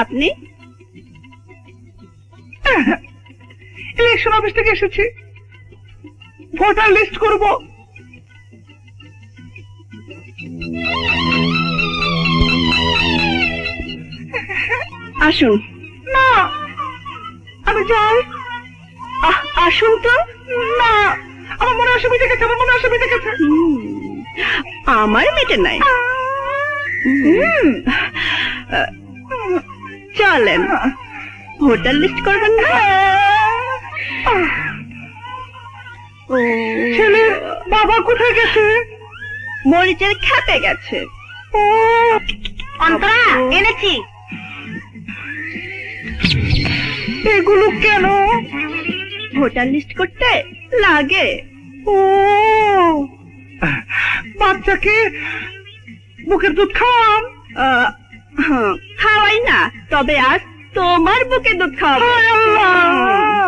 আপনি? Election office থেকে এসেছি, ভোটার লিস্ট করব। আসুন। না, আমি যাই। আসুন তো। না, আমার মনে অসুবিধা গেছে, আমার মনে অসুবিধা গেছে। আমার মেটে নাই। চলেন, ভোটার লিস্ট করবেন না? ছেলে বাবা কোথায় গেছে? মরিচের খেতে গেছে। অন্তরা, এনেছি। এগুলো কেন? ভোটার লিস্ট করতে লাগে। ও, বাচ্চাকে বুকের দুধ খাওয়ান? খাওয়াই না, তবে আজ তোমার বুকে দুধ খাওয়াবো। হায় আল্লাহ!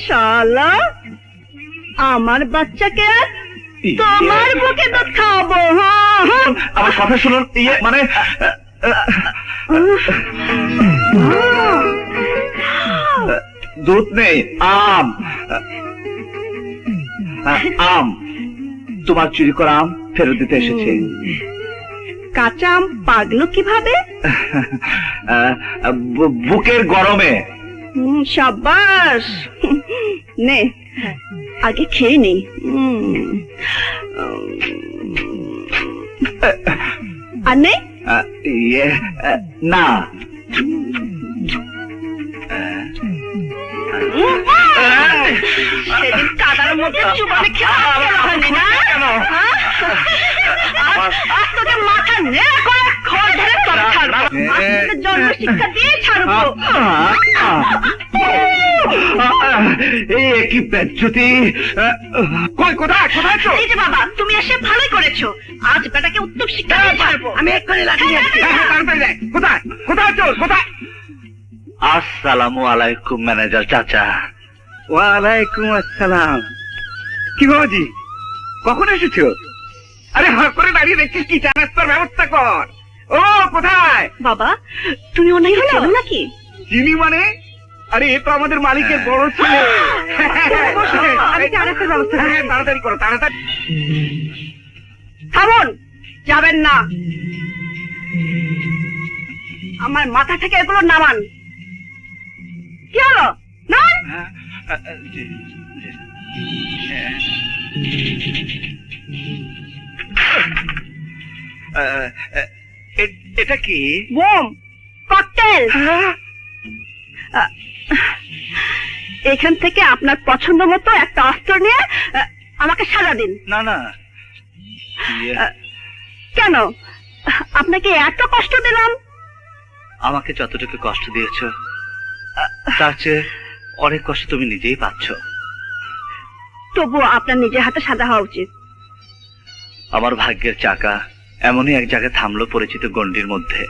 শালা, আমার বাচ্চাকে আজ তোমার বুকে দুধ খাওয়াবো। আমার কথা শুনুন, মানে দুধ নেই, আম। আম, তোমার চুরি করা আম ফেরত দিতে এসেছে। কাঁচা আম পাগলো কিভাবে? বুকের গরমে। সাবাস, নে আগে খেয়ে নেই। আর নেই? না, সেদিন কাদার মধ্যে চুবানে খেয়ে না? আজ তোকে মাথা নেড়ে করে খড় ধরে তবে ছাড়বো। জন্ম শিক্ষা দিয়ে ছাড়বো। কি বেজ্জতি! কোথায় কোথায়? এই যে বাবা, তুমি এসে ভালোই করেছো। আজ বেটাকে উত্তম শিক্ষা দিয়ে ছাড়বো। আমি এক্ষুনি লাগিয়ে কোথায় কোথায় চল কোথায়? আসসালামু আলাইকুম ম্যানেজার চাচা। ওয়ালাইকুম আসসালাম। কি বাবাজি, কখন এসেছো? আরে হাঁ করে দাঁড়িয়ে দেখছিস কি? চা নাস্তার ব্যবস্থা কর। ও কোথায়? বাবা, তুমি ওনাই হলো নাকি? চিনি মানে? আরে এ তো আমাদের মালিকের বড় ছেলে। আমি চা নাস্তার ব্যবস্থা করছি। তাড়াতাড়ি করো, তাড়াতাড়ি। থামুন, যাবেন না। আমার মাথা থেকে এগুলো নামান। কি হলো? নামান। এটা কি? Bomb, cocktail. এখান থেকে আপনার পছন্দ মতো একটা অস্ত্র নিয়ে আমাকে সাজা দিন। না না, কেন? আপনাকে এত কষ্ট দিলাম? আমাকে যতটুকু কষ্ট দিয়েছ তার চেয়ে অনেক কষ্ট তুমি নিজেই পাচ্ছ। তবুও আপনার নিজের হাতে সাজা হওয়া উচিত। আমার ভাগ্যের চাকা এমনই এক জায়গায় থামলো পরিচিত গণ্ডির মধ্যে।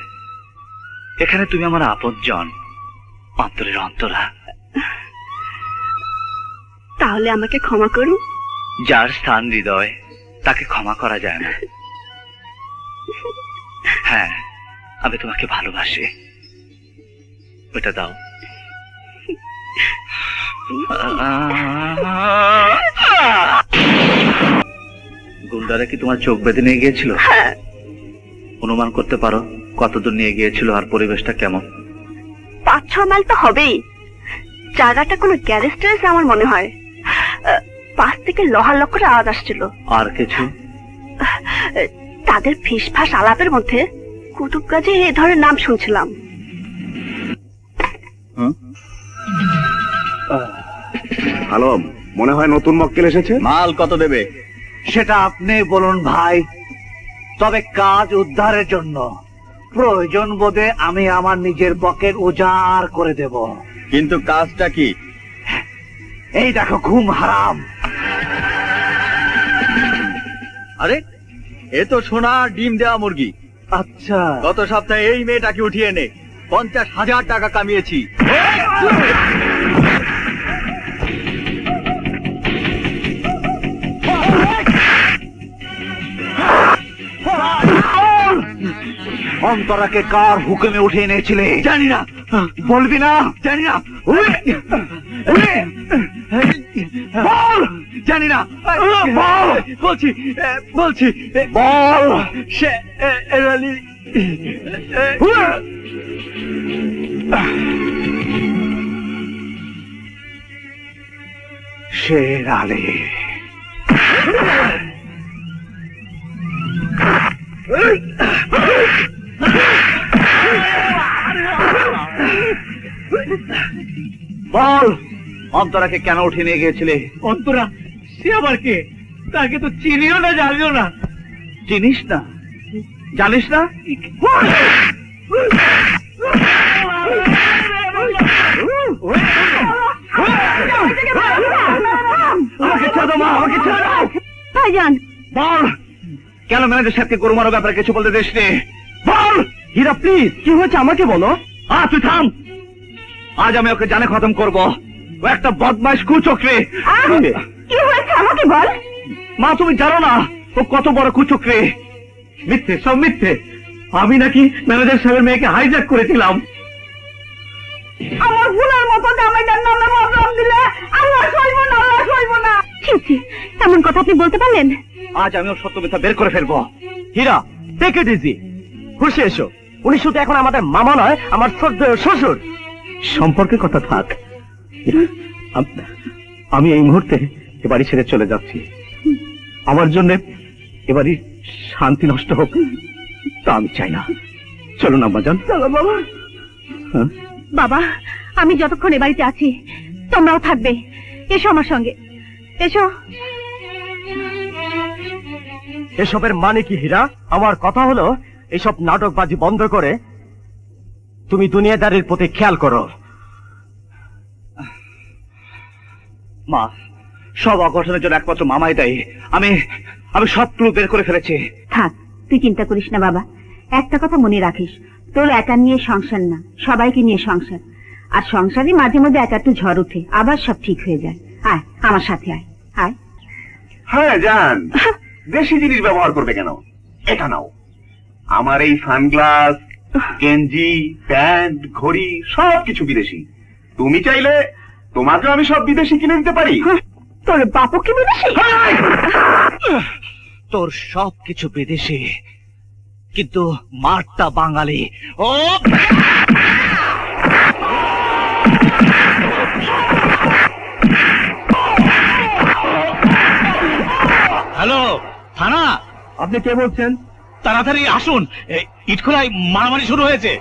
এখানে তুমি আমার আপনজন, অন্তরের অন্তরা। তাহলে আমাকে ক্ষমা করুন। যার স্থান হৃদয় তাকে ক্ষমা করা যায় না। হ্যাঁ, আমি তোমাকে ভালোবাসি। ওটা দাও। গুন্ডারা কি তোমার চোখ বেঁধে নিয়ে গিয়েছিল? অনুমান করতে পারো কতদূর নিয়ে গিয়েছিল আর পরিবেশটা কেমন? 5-6 মাইল তো হবেই। জায়গাটা কোনো গ্যারেজ ট্যারেজ আমার মনে হয়। পাশ থেকে লোহার লক্করের আওয়াজ আসছিল। আর কিছু? তাদের ফিসফাস আলাপের মধ্যে কুতুব গাজী এ ধরনের নাম শুনছিলাম। হ্যালো, মনে হয় নতুন মক্কেল এসেছে। মাল কত দেবে? সেটা আপনি বলুন ভাই। তবে কাজ উদ্ধারের জন্য প্রয়োজন বোধে আমি আমার নিজের পকেট উজাড় করে দেব। কিন্তু কাজটা কি? এই দেখো, ঘুম হারাম। আরে এ তো সোনা ডিম দেওয়া মুরগি। আচ্ছা, গত সপ্তাহে এই মেয়েটাকে উঠিয়ে এনে 50,000 টাকা কামিয়েছি। অন্তরাকে কার হুকুমে উঠিয়ে এনেছিলে? জানি না, বলবি না? জানি না, বল! জানি না, বল! বলছি, বলছি, বল! সে রানী, শের আলী। বল, অন্তরাকে কেন উঠিয়ে নিয়ে গিয়েছিলে? অন্তরা সে আবার কে? তাকে তো চিনিও না, জানিও না। চিনিস না? জানিস না? আমাকে ছেড়ে দাও মা, আমাকে ছেড়ে দাও। ভাইজান, বল, কেন ম্যানেজার সাহেবকে গরু মারার ব্যাপারে কিছু বলতে দিস নি? বল! হীরা প্লিজ, কি হয়েছে আমাকে বলো। তুই থাম। আজ আমি ওকে জানে খতম করব। ও একটা বদমাইশ কুচক্রী। কি হয়েছে আমাকে বল। মা, তুমি জানো না ও কত বড় কুচক্রী? মিথ্যে, সব মিথ্যে। আমি নাকি ম্যানেজার সাহেবের মেয়েকে হাইজ্যাক করেছিলাম। আমার ভুলের মতো জামাইটার নামে বদনাম দিলে আল্লাহ সইব না, আল্লাহ সইব না। ছি ছি, এমন কথা আপনি বলতে পারলেন? আজ আমি ওর সত্য মিথ্যা বের করে ফেলবো। হীরা, টেক ইট ইজি, খুশি এসো। উনি শুধু এখন আমাদের মামা নয়, আমার শ্রদ্ধেয় শ্বশুর। সম্পর্কের কথা থাক, আমি এই মুহূর্তে এ বাড়ি ছেড়ে চলে যাচ্ছি। আমার জন্য এ বাড়ির শান্তি নষ্ট হোক তা আমি চাই না। চলুন আম্মাজান। চলো বাবা। বাবা, আমি যতক্ষণ এ বাড়িতে আছি তোমরাও থাকবে। এসো আমার সঙ্গে, এসো। এসবের মানে কি হীরা? আমার কথা হলো এসব নাটকবাজি বন্ধ করে তুমি দুনিয়াদারির প্রতি খেয়াল করো। মা, সব অঘটনের জন্য একমাত্র মামাই দায়ী। আমি সব ক্লু বের করে ফেলেছি। থাক, তুই চিন্তা করিস না বাবা। একটা কথা মনে রাখিস, তোর একা নিয়ে সংসার না, সবাইকে নিয়ে সংসার। আর সংসারে মাঝে মধ্যে একা একটু ঝড় উঠে, আবার সব ঠিক হয়ে যায়। আয় আমার সাথে, আয় আয়। হ্যাঁ জান, দেশি জিনিস ব্যবহার করবে কেন? এটা নাও, আমার এই সানগ্লাস, গেঞ্জি, প্যান্ট, ঘড়ি সবকিছু বিদেশি। তুমি চাইলে তোমাকে আমি সব বিদেশি কিনে দিতে পারি। তোর বাপু কি বিদেশি? তোর সব কিছু বিদেশি, কিন্তু মারটা বাঙালি। ও হ্যালো, থানা? আপনি কে বলছেন? তাড়াতাড়ি আসুন, ইটখোলায় মারামারি শুরু হয়েছে।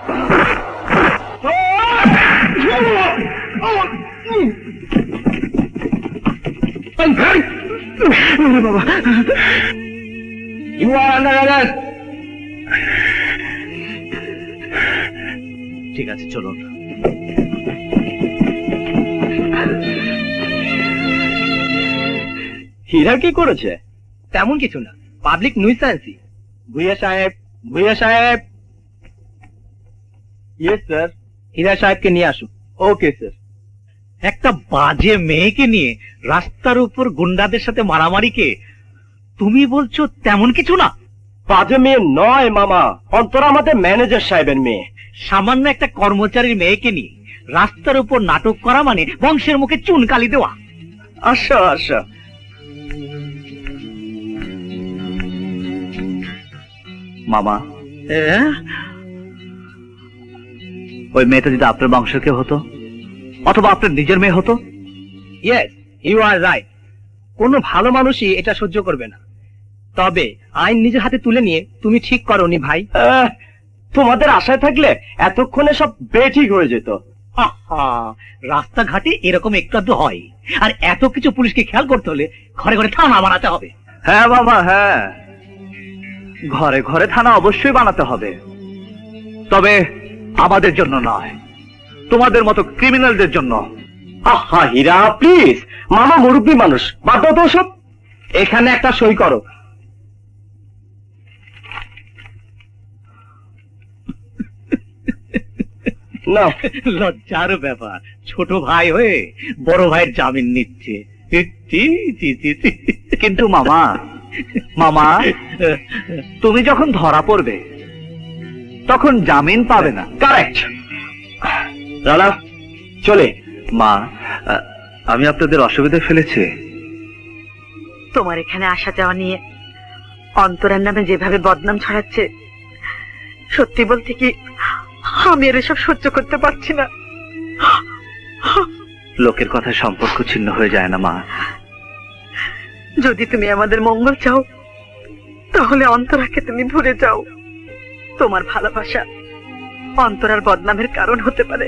বাবা, ইউ আর আন্ডার অ্যারেস্ট। ঠিক আছে, চলুন। হীরা কি করেছে? তেমন কিছু না, পাবলিক নুইসেন্সই। ভুইয়া সাহেব, ভুইয়া সাহেব। Yes sir. হীরা সাহেবকে নিয়ে আসুন। Okay sir. একটা বাজে মেয়েকে নিয়ে রাস্তার উপর গুন্ডাদের সাথে মারামারিকে তুমি বলছো তেমন কিছু না? বাজে মেয়ে নয় মামা, অন্তরা আমাদের ম্যানেজার সাহেবের মেয়ে। সামান্য একটা কর্মচারীর মেয়েকে নিয়ে রাস্তার উপর নাটক করা মানে বংশের মুখে চুনকালি দেওয়া। আসো আসো। মামা, ওই মেয়েটা যদি আপনার বংশের কেউ হতো, অথবা আপনার নিজের মেয়ে হতো? Yes, you are right. কোনো ভালো মানুষই এটা সহ্য করবে না। তবে আইন নিজের হাতে তুলে নিয়ে তুমি ঠিক করোনি ভাই। তোমাদের আশায় থাকলে এতক্ষণে সব বেঠিক হয়ে যেত। আহা, রাস্তাঘাটে এরকম একটু আধটু হয়, আর এত কিছু পুলিশকে খেয়াল করতে হলে ঘরে ঘরে থানা বানাতে হবে। হ্যাঁ বাবা, হ্যাঁ, ঘরে ঘরে থানা অবশ্যই বানাতে হবে, তবে আমাদের জন্য নয়, তোমাদের মতো ক্রিমিনালদের জন্য। আহা হীরা, প্লিজ, মামা মুরব্বী মানুষ, বাদ দাও তো সব। এখানে একটা সই করো। না, লজ্জার ব্যাপার, ছোট ভাই হয়ে বড় ভাইয়ের জামিন নিচ্ছে। কিন্তু মামা, মামা, তুমি যখন ধরা পড়বে তখন জামিন পাবে না। কারেক্ট। রানা চলে। মা, আমি আপনাদের অসুবিধায় ফেলেছি? তোমার এখানে আসা যাওয়া নিয়ে অন্তরার নামে যেভাবে বদনাম ছড়াচ্ছে, সত্যি বলতে কি আমি আর এসব সহ্য করতে পারছি না। লোকের কথায় সম্পর্ক ছিন্ন হয়ে যায় না মা। যদি তুমি আমাদের মঙ্গল চাও তাহলে অন্তরাকে তুমি ভুলে যাও। তোমার ভালোবাসা অন্তরার বদনামের কারণ হতে পারে।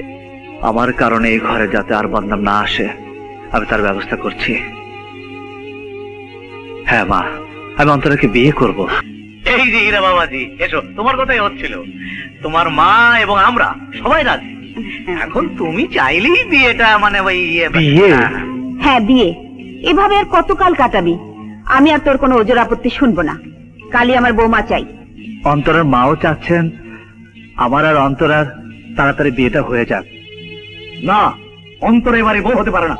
আমার কারণে এই ঘরে যাতে আর বদনাম না আসে, আমি তার ব্যবস্থা করছি। হ্যাঁ মা, আমি অন্তরাকে বিয়ে করব। এই যে হীরা বাবাজি, এসো, তোমার কথাই হচ্ছিল। তোমার মা এবং আমরা সবাই রাজি। এখন তুমি চাইলেই বিয়েটা মানে ওই বিয়ে? হ্যাঁ বিয়ে। এভাবে আর কতকাল কাটাবি? আমি আর তোর কোনো ওজোর আপত্তি শুনবো না। কালই আমার বৌমা চাই। অন্তরার মাও চাচ্ছেন আমার আর অন্তরার তাড়াতাড়ি বিয়েটা হয়ে যাক। না, অন্তর এবারে বউ হতে পারে না।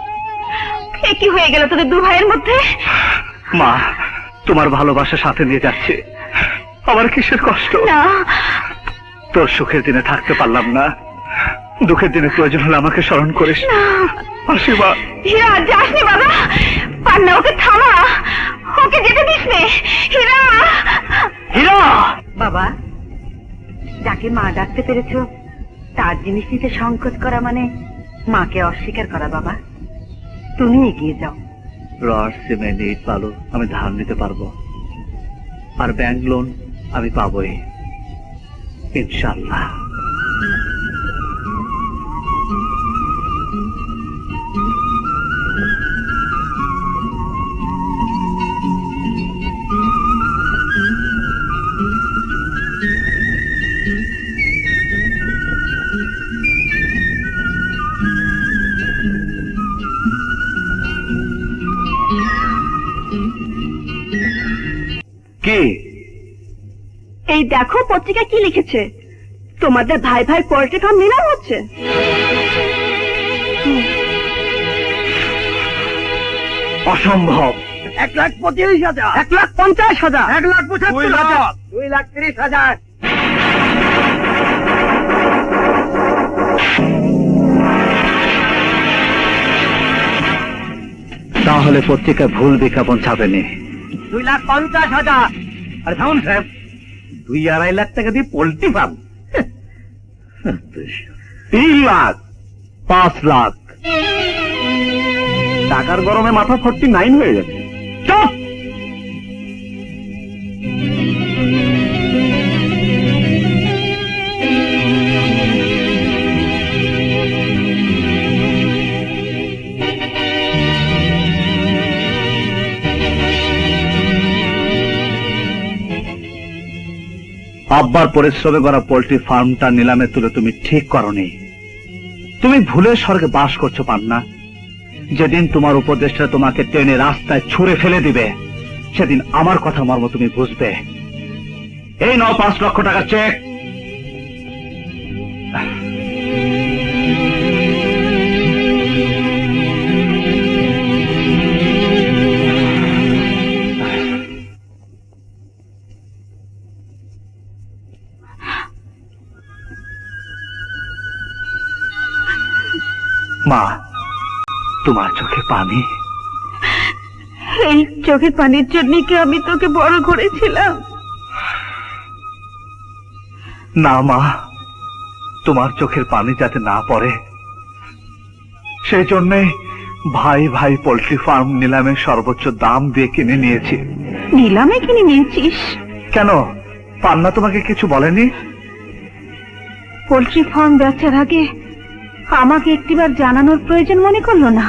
এ কি হয়ে গেল তোদের দু ভাইয়ের মধ্যে? মা, তোমার ভালোবাসা সাথে নিয়ে যাচ্ছে, আমার কিসের কষ্ট? না, তোর সুখের দিনে থাকতে পারলাম না, দুঃখের দিনে প্রয়োজন হলে আমাকে স্মরণ করিস। আসি মা। হীরা যাস নি বাবা, পান্না ওকে থামা, ওকে যেতে দিস নে। হীরা, হীরা! বাবা যাকে মা ডাকতে পেরেছো তার জিনিস নিতে সংকোচ করা মানে মাকে অস্বীকার করা। বাবা তুমি এগিয়ে যাও। রড, সিমেন্ট, ইট, বালু আমি ধার নিতে পারবো, আর ব্যাংক লোন আমি পাবোই ইনশাআল্লাহ। কি? এই দেখো পত্রিকা কি লিখেছে, তোমাদের ভাই ভাই পোল্ট্রি ফার্ম নিলাম হচ্ছে। অসম্ভব। 1,25,000, 1,50,000, 1,75,000, 2,30,000। তাহলে পত্রিকায় ভুল বিজ্ঞাপন ছাপেনি। 2,50,000। আরে থামুন সাহেব, 2-2.5 লাখ টাকা দিয়ে পোল্ট্রি ফার্ম? 3 লাখ, 5 লাখ। টাকার গরমে মাথা 49 হয়ে যাচ্ছে। চুপ! আব্বার পরিশ্রমে করা পোল্ট্রি ফার্মটা নিলামে তুলে তুমি ঠিক করনি। তুমি ভুলের স্বর্গে বাস করছো পান্না। যেদিন তোমার উপদেষ্টা তোমাকে টেনে রাস্তায় ছুঁড়ে ফেলে দিবে, সেদিন আমার কথা মর্ম তুমি বুঝবে। এই নাও 5 লক্ষ টাকার চেক। মা, তোমার চোখে পানি? এই চোখের পানির জন্য কি আমি তোকে বড় করেছিলাম? না মা, তোমার চোখের পানি যাতে না পড়ে সেই জন্যে ভাই ভাই পোল্ট্রি ফার্ম নিলামে সর্বোচ্চ দাম দিয়ে কিনে নিয়েছি। নিলামে কিনে নিয়েছিস? কেন, পান্না তোমাকে কিছু বলেনি? পোল্ট্রি ফার্ম বেচার আগে আমাকে একটিবার জানানোর প্রয়োজন মনে করলো না?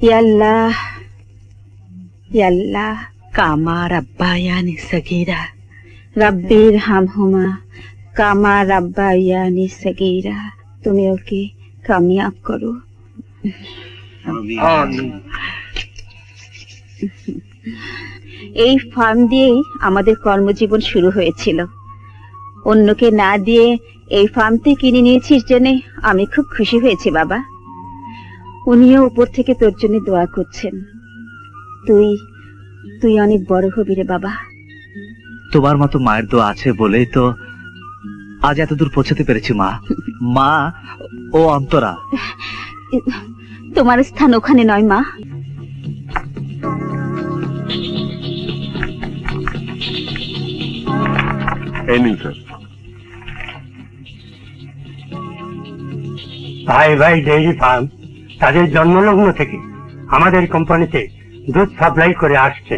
ইয়াল্লাহ ইয়াল্লাহ কামা রাব্বায়ানি সগীরা, রাব্বির হামহুমা কামা রাব্বায়ানি সগীরা। তুমি ওকে কামিয়াব করো। এই ফার্ম দিয়েই আমাদের কর্মজীবন শুরু হয়েছিল। অন্যকে না দিয়ে এই ফার্মতে কিনে নিয়েছিস জেনে আমি খুব খুশি হয়েছি বাবা। উনিও উপর থেকে তোর জন্য দোয়া করছেন। তুই তুই অনেক বড় হবি রে বাবা। তোমার মতো মায়ের দোয়া আছে বলেই তো আজ এত দূর পৌঁছাতে পেরেছি মা। মা ও অন্তরা, তোমার স্থান ওখানে নয় মা। এই নিন স্যার। ভাই ভাই ডেইরি ফার্ম তাদের জন্মলগ্ন থেকে আমাদের কোম্পানিতে দুধ সাপ্লাই করে আসছে,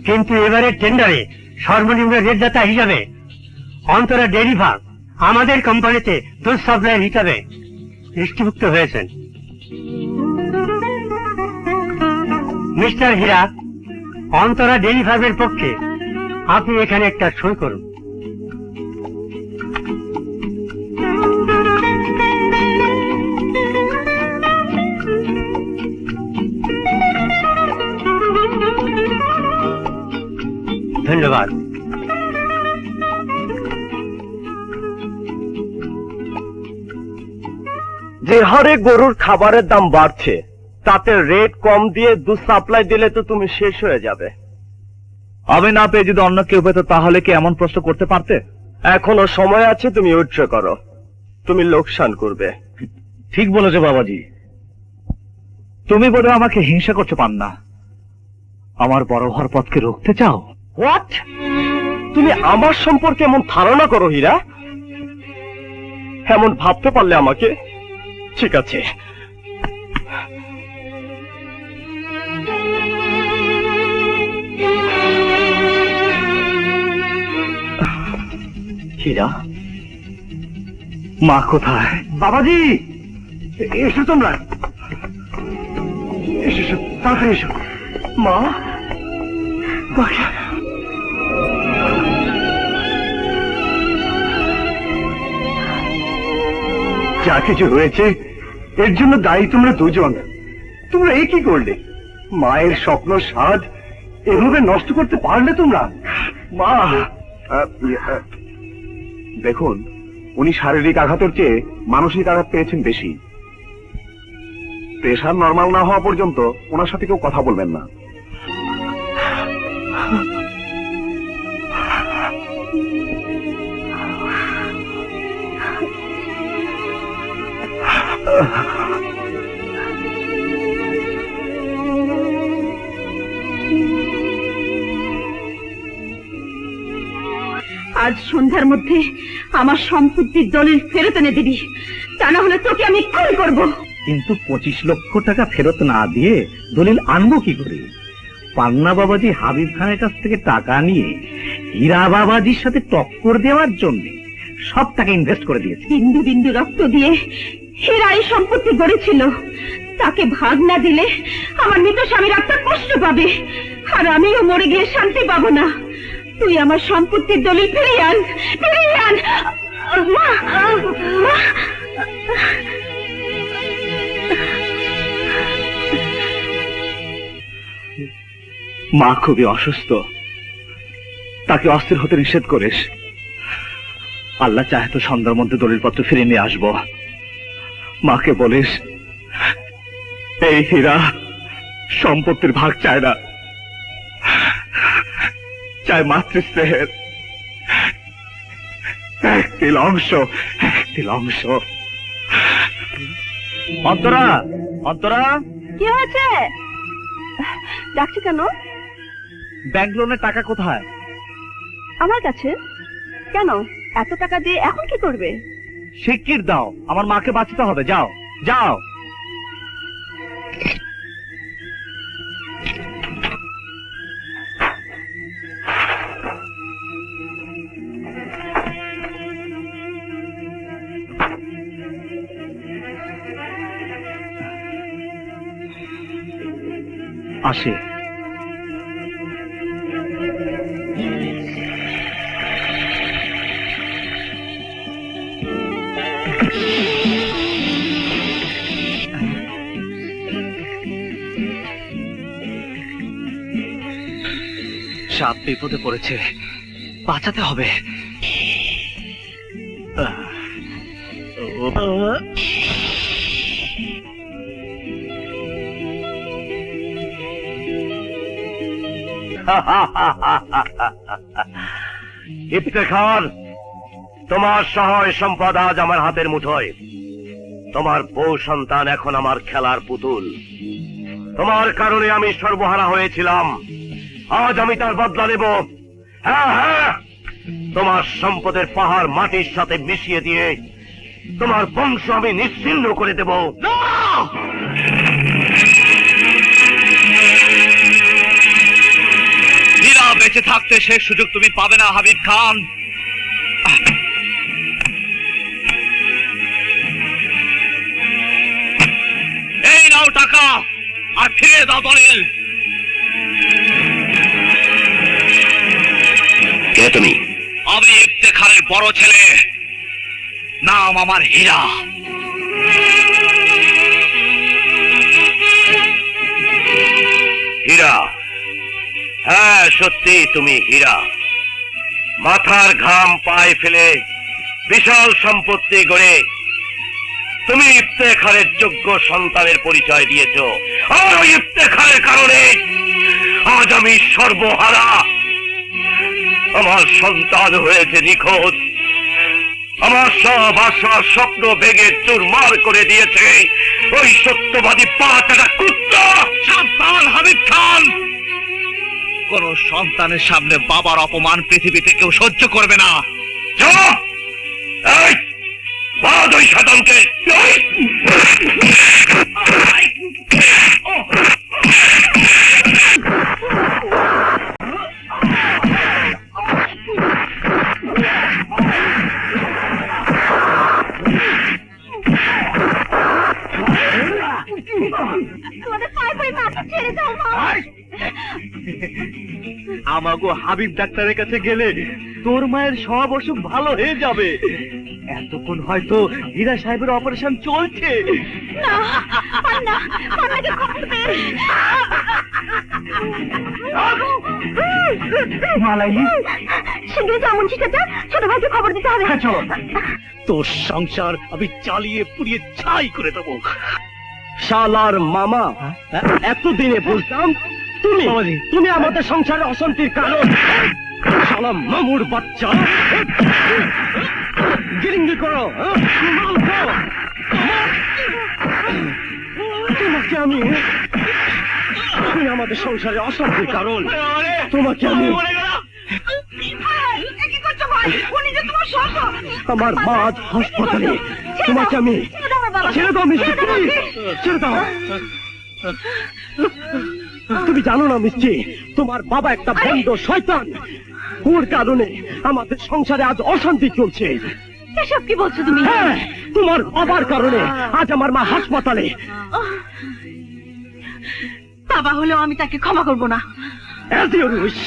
কিন্তু এবারে টেন্ডারে সর্বনিম্ন রেটদাতা হিসাবে অন্তরা ডেইরি ফার্ম আমাদের কোম্পানিতে দুধ সাপ্লাই হিসাবে দৃষ্টিভুক্ত হয়েছেন। মিস্টার হীরা, অন্তরা ডেইরি ফার্মের পক্ষে আপনি এখানে একটা সই করুন। ধন্যবাদ। যে হারে গরুর খাবারের দাম বাড়ছে তাতে রেট কম দিয়ে দুধ সাপ্লাই দিলে তো তুমি শেষ হয়ে যাবে। আমি না পেয়ে যদি অন্য কেউ পেত তাহলে কি এমন প্রশ্ন করতে পারতে? এখনো সময় আছে, তুমি উইথড্র করো, তুমি লোকসান করবে। ঠিক বলেছো বাবাজি। তুমি বলে আমাকে হিংসা করতে পার না, আমার বড় হওয়ার পথকে রুখতে চাও। হোয়াট? তুমি আমার সম্পর্কে এমন ধারণা করো হীরা? এমন ভাবতে পারলে আমাকে? ঠিক আছে, হীরা, মা কোথায়? বাবাজি, এসো তোমরা, এসো তাড়াতাড়ি এসো। মা যা কিছু হয়েছে এর জন্য দায়ী তোমরা দুজন। তোমরা এ কি করলে? মায়ের স্বপ্ন স্বাদ এভাবে নষ্ট করতে পারলে তোমরা? মা দেখুন, উনি শারীরিক আঘাতের চেয়ে মানসিক আঘাত পেয়েছেন বেশি। প্রেশার নর্মাল না হওয়া পর্যন্ত ওনার সাথে কেউ কথা বলবেন না। আজ সন্ধ্যার মধ্যে আমার সম্পত্তির দলিল ফেরত এনে দিবি, তা না হলে তোকে আমি খুন করব। কিন্তু 25 লক্ষ টাকা ফেরত না দিয়ে দলিল আনবো কি করে? পান্না বাবাজি হাবিব খানের কাছ থেকে টাকা নিয়ে হীরা বাবাজির সাথে টক্কর দেওয়ার জন্য সব টাকা ইনভেস্ট করে দিয়েছে। বিন্দু বিন্দু রক্ত দিয়ে হীরা এই সম্পত্তি গড়েছিল, তাকে ভাগ না দিলে আমার মৃত স্বামীর আত্মা কষ্ট পাবে, আর আমিও মরে গিয়ে শান্তি পাবো না। তুই আমার সম্পত্তির দলিল ফিরিয়ে আন, ফিরিয়ে আন। মা, মা। মা খুবই অসুস্থ, তাকে অস্থির হতে নিষেধ করিস। আল্লাহ চাহে তো সন্ধ্যার মধ্যে দলিলপত্র ফিরে নিয়ে আসবো। মাকে বলিস এই হীরা সম্পত্তির ভাগ চায় না, চায় মাতৃস্নেহের একটি অংশ, একটি অংশ। অন্তরা, অন্তরা, কি হয়েছে? ডাকছি কেন? ব্যাংক লোনের টাকা কোথায়? আমার কাছে। কেন? এত টাকা দিয়ে এখন কি করবে? শিগগির দাও, আমার মাকে বাঁচাতে হবে। যাও যাও। আসে। সাপ বিপদে পড়েছে, বাঁচাতে হবে। ইফতেখার, তোমার সহায় সম্পদ আজ আমার হাতের মুঠোয়। তোমার বউ সন্তান এখন আমার খেলার পুতুল। তোমার কারণে আমি সর্বহারা হয়েছিলাম, আজ আমি তার বদলা নেব। হ্যাঁ হ্যাঁ, তোমার সম্পদের পাহাড় মাটির সাথে মিশিয়ে দিয়ে তোমার বংশ আমি নিশ্চিহ্ন করে দেব। হীরা বেঁচে থাকতে সে সুযোগ তুমি পাবে না হাবিব খান। এই নাও টাকা, আর ফিরে দাও দলিল। কে তুমি? আমি ইফতেখারের বড় ছেলে, নাম আমার হীরা। হীরা? হ্যাঁ, সত্যি তুমি হীরা। মাথার ঘাম পায়ে ফেলে বিশাল সম্পত্তি গড়ে তুমি ইফতেখারের যোগ্য সন্তানের পরিচয় দিয়েছ, আর ওই ইফতেখারের কারণে আজ আমি সর্বহারা। আমার সন্তান হয়েছে নিখোঁজ, আমার সব আশা স্বপ্ন ভেঙে চুরমার করে দিয়েছে ওই সত্যবাদী পাটা কুত্তা। সাবধান হাবিব খান, কোন সন্তানের সামনে বাবার অপমান পৃথিবীতে কেউ সহ্য করবে না। চুপ! এই, বাদ ওই শয়তানকে। আমাগো হাবিব ডাক্তারের কাছে গেলে তোর মায়ের সব অসুখ ভালো হয়ে যাবে। এতক্ষণ হয়তো হীরা সাহেবের অপারেশন চলছে। মালাইলি, শীঘ্রই যেমন চাচা, ছোট ভাইকে খবর দিতে হবে। চলো। তোর সংসার আমি চালিয়ে পুড়িয়ে ছাই করে দেবো। শালার মামা, এতদিনে বলতাম তুমি তুমি আমাদের সংসারে অশান্তির কারণ। শালা মামুর বাচ্চা, গিরিঙ্গি করো, মাল খাও। তোমাকে আমি, তুমি আমাদের সংসারে অশান্তির কারণ। তোমাকে আমি, আমার মা আজ হাসপাতালে, তোমাকে আমি ছেড়ে দাও মিষ্টি, ছেড়ে দাও। তুমি জানো না মিষ্টি, তোমার বাবা একটা বন্ধ শয়তান, ওর কারণে আমাদের সংসারে আজ অশান্তি চলছে। এসব কি বলছো তুমি? হ্যাঁ, তোমার বাবার কারণে আজ আমার মা হাসপাতালে। বাবা হলেও আমি তাকে ক্ষমা করবো না। As you wish.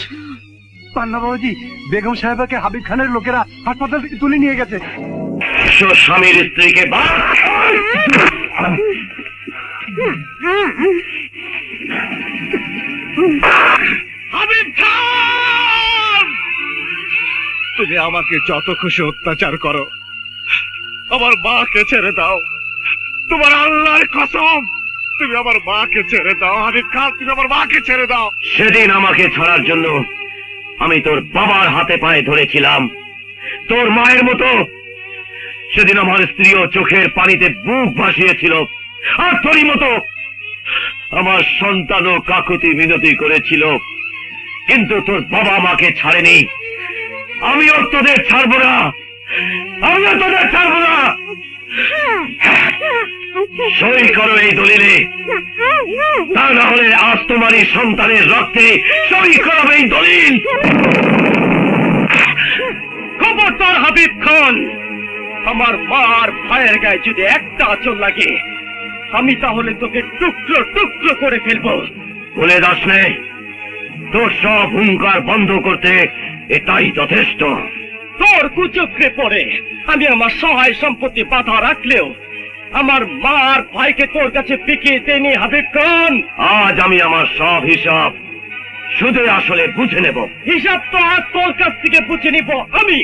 পান্না বাবাজি, বেগম সাহেবাকে হাবিব খানের লোকেরা হাসপাতাল থেকে তুলে নিয়ে গেছে। স্বামীর স্ত্রীকে হাবিব খান, তুমি আমাকে যত খুশি অত্যাচার করো, আমার মাকে ছেড়ে দাও। তোমার আল্লাহর কসম, তুমি আমার মাকে ছেড়ে দাও। হাবিব খান, তুমি আমার মাকে ছেড়ে দাও। সেদিন আমাকে ছাড়ার জন্য আমি তোর বাবার হাতে পায়ে ধরেছিলাম, তোর মায়ের মতো। সেদিন আমার স্ত্রীও চোখের পানিতে বুক ভাসিয়েছিল, আর তোরই মতো আমার সন্তানও কাকুতি মিনতি করেছিল। কিন্তু তোর বাবা আমাকে ছাড়েনি, আমিও তোদের ছাড়বো না, আমিও তোদের ছাড়বো না। সই করো এই দলিলে, তা না হলে আজ তোমারই সন্তানের রক্তে সই করবে এই দলিল। খবরদার হাবিব খান, আমার মার ভাইয়ের গায়ে যদি একটা আঁচল লাগে, আমি তাহলে তোকে টুকরো টুকরো করে ফেলবো। বলে দাস নে, তোর সব হুঙ্কার বন্ধ করতে এটাই যথেষ্ট। তোর কুচক্রে পড়ে আমি আমার সহায় সম্পত্তি বাধা রাখলেও আমার মা আর ভাইকে তোর কাছে বিকিয়ে দেয়নি হাবিব খান। আজ আমি আমার সব হিসাব শুধু আসলে বুঝে নেব। হিসাব তো আজ তোর কাছ থেকে বুঝে নিব আমি।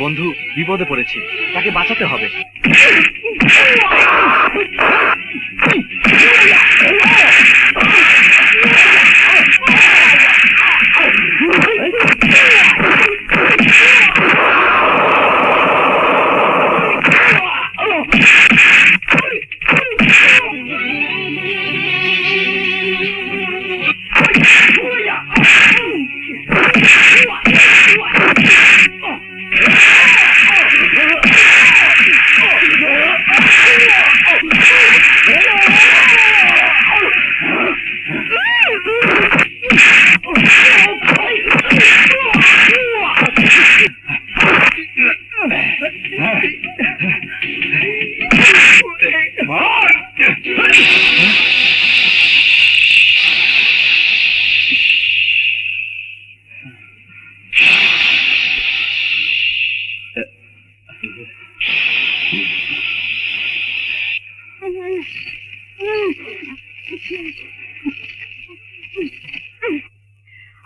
বন্ধু বিপদে পড়েছে, তাকে বাঁচাতে হবে।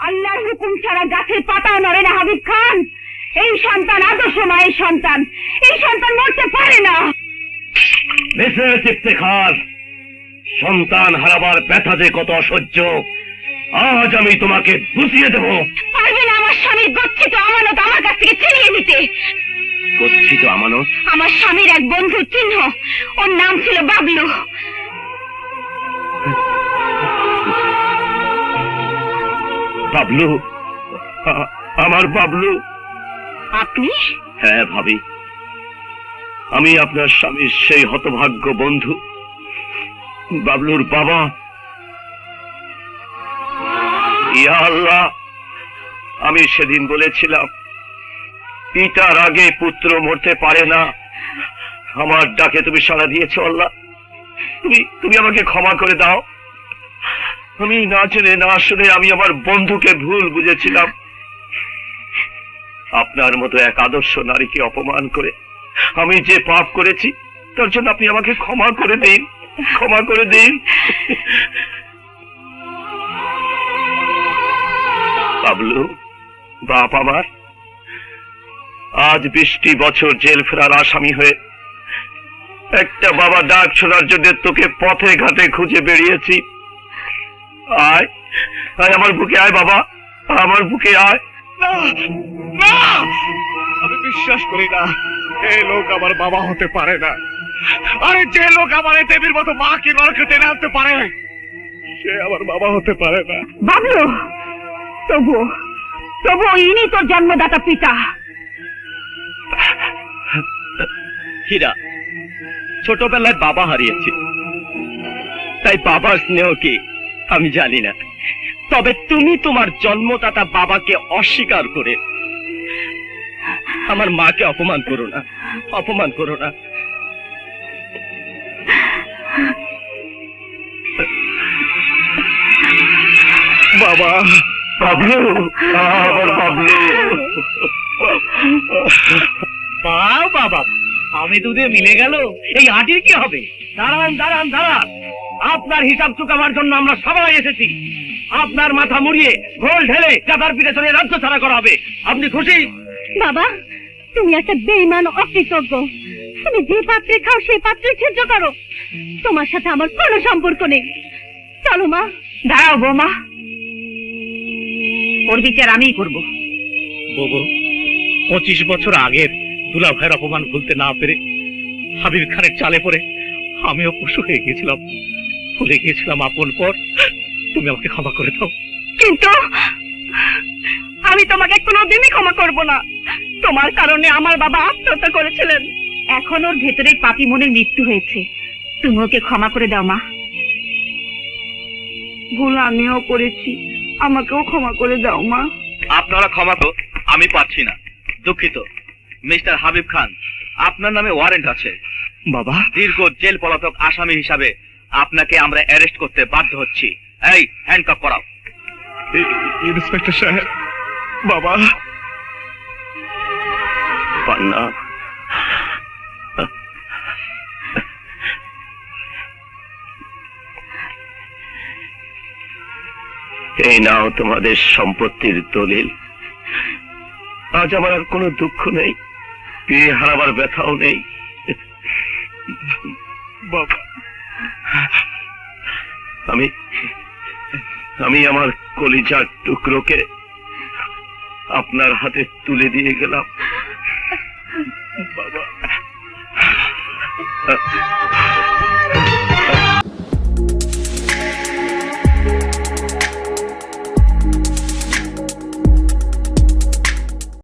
আল্লাহর হুকুম ছাড়া গাছের পাতাও নড়ে না হাবিব খান। এই সন্তান আদর্শ মায়ের সন্তান, এই সন্তান মরতে পারে না। মিসেস ইফতেখার, সন্তান হারাবার ব্যথা যে কত অসহ্য আজ আমি তোমাকে বুঝিয়ে দেব। পারবে না আমার স্বামীর গচ্ছিত আমানত আমার কাছ থেকে ছিনিয়ে নিতে। গচ্ছিত আমানত? আমার স্বামীর এক বন্ধুর চিহ্ন, ওর নাম ছিল বাবলু। বাবলু? আমার বাবলু? আপনি? হ্যাঁ ভাবি, আমি আপনার স্বামীর সেই হতভাগ্য বন্ধু বাবলুর বাবা। ইয়া আল্লাহ, আমি সেদিন বলেছিলাম পিতার আগে পুত্র মরতে পারে না। আমার ডাকে তুমি সাড়া দিয়েছো আল্লাহ, তুমি আমাকে ক্ষমা করে দাও। আমি না জেনে না শুনে আমি আমার বন্ধুকে ভুল বুঝেছিলাম। আপনার মতো এক আদর্শ নারীকে অপমান করে আমি যে পাপ করেছি তার জন্য আপনি আমাকে ক্ষমা করে দিন, ক্ষমা করে দিন। বাবলু, বাপ আমার, আজ 20টি বছর জেল ফেরার আসামি হয়ে একটা বাবা ডাক শোনার জন্য তোকে পথে ঘাটে খুঁজে বেরিয়েছি। আয় আয় আমার বুকে আয় বাবা, আমার বুকে আয়। আমি বিশ্বাস করি না এই লোক আমার বাবা হতে পারে না। আরে যে লোক আমার এই দেবীর মতো মাকে নরকে টেনে আনতে পারে সে আমার বাবা হতে পারে না। বাবলু, তবু ইনি তোর জন্মদাতা পিতা। হীরা, ছোটবেলায় বাবা হারিয়েছি, তাই বাবার স্নেহ কি আমি জানি না। তবে তুমি তোমার জন্মদাতা বাবাকে অস্বীকার করে আমার মাকে অপমান করো না, অপমান করো না। বাবা, বাবলু, আমার বাবলু। বাবা, আমি দুধে মিলে গেল, এই আটির কি হবে? দাঁড়ান দাঁড়ান দাঁড়ান, আপনার হিসাব চুকাবার জন্য আমরা সবাই এসেছি। আপনার মাথা মুড়িয়ে ঘোল ঢেলে চাঁদার পিঠে চলে রাজ্য ছাড়া করা হবে। আপনি খুশি? বাবা, তুমি একটা বেঈমান, অকৃতজ্ঞ। তুমি যে পাত্রে খাও সেই পাত্রে ছিদ্র করো। তোমার সাথে আমার কোনো সম্পর্ক নেই। চলো মা। দাঁড়াও বৌমা, ওর বিচার আমিই করবো। বাবু, 25 বছর আগের দুলা ভাইয়ের অপমান ভুলতে না পেরে হাবিব খানের চালে পড়ে আমিও পশু হয়ে গিয়েছিলাম, ভুলে গিয়েছিলাম আপন পর। তুমি আমাকে ক্ষমা করে দাও। কিন্তু আমি তোমাকে কোনোদিনই ক্ষমা করব না। তোমার কারণে আমার বাবা আত্মহত্যা করেছিলেন। এখন ওর ভেতরে পাপী মনের মৃত্যু হয়েছে। তুমি ওকে ক্ষমা করে দাও মা। ভুল আমিও করেছি, আমাকেও ক্ষমা করে দাও মা। আপনারা ক্ষমা তো আমি পাচ্ছি না, দুঃখিত। মিস্টার হাবিব খান, আপনার নামে ওয়ারেন্ট আছে। বাবা, দীর্ঘ জেল পলাতক আসামি হিসাবে আপনাকে আমরা অ্যারেস্ট করতে বাধ্য হচ্ছি। এই হ্যান্ডকাপ করাও। ইন্সপেক্টর সাহেব, বাবা। পান্না, এই নাও তোমাদের সম্পত্তির দলিল। আজ আমার আর কোনো দুঃখ নেই, পেয়ে হারাবার ব্যথাও নেই। বাবা, আমি আমার কলিজার টুকরোকে আপনার হাতে তুলে দিয়ে গেলাম বাবা।